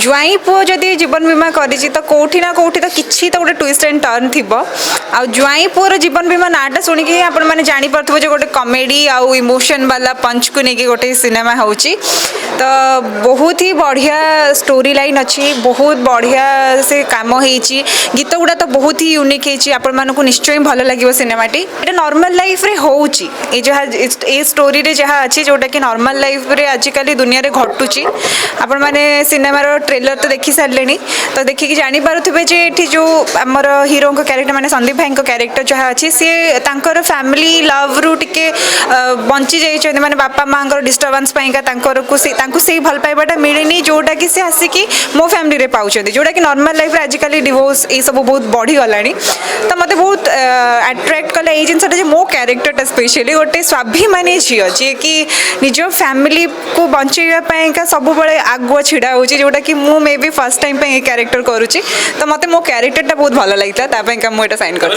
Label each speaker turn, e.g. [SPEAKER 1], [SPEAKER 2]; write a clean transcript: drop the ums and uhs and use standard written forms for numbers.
[SPEAKER 1] ज्वाई पुओ जदि जीवन बीमा करी तो कौटी ना कौटी तो किसी तो गोटे ट्विस्ट एंड टर्न थी आ ज्वाई पुओर जीवन बीमा नाटा शुणिकी आपण मैंने जापर जो गोटे कमेडी आउ इमोशन वाला पंच को लेकिन गोटे सिनेमा हो तो बहुत ही बढ़िया स्टोरी लाइन अच्छी बहुत बढ़िया से काम हो गीत गुड़ा तो बहुत ही यूनिक हो निश्चय भल लगे सिनेमाटी ये नॉर्मल लाइफ रे होउची ए स्टोरी रे जहाँ अच्छी जोटा कि नॉर्मल लाइफ रे आजिकल दुनिया रे घटुची आपण माने सिनेमार ट्रेलर तो देखी सारे तो देखिकी जानीपे जे ये जो आमर हीरो क्यारेक्टर माने संदीप भाई क्यारेक्टर जहाँ अच्छी सी फैमिली लव रु टिके बंची जाइए माने बापा माँ डिस्टर्बांस को से भल पाइबाटा मिलनी जोटा कि सी आसिकी मो फैमिली रे पाउछे जोटा कि नॉर्मल लाइफ रे आजिकल डिवोर्स ये सब बहुत बढ़ी गलानी तो मते बहुत अट्रैक्ट कला ये जिनसा मो क्यारेक्टरटा स्पेशली गोटे स्वाभिमानी झील जी कि निज फैमिली को बचाइवाई सब आगुआ छिड़ा हो जोटा कि मु मे बी फर्स्ट टाइम ये क्यारेक्टर करुच्ची तो मते मो क्यारेक्टरटा बहुत भल लगी मुझे साइन कर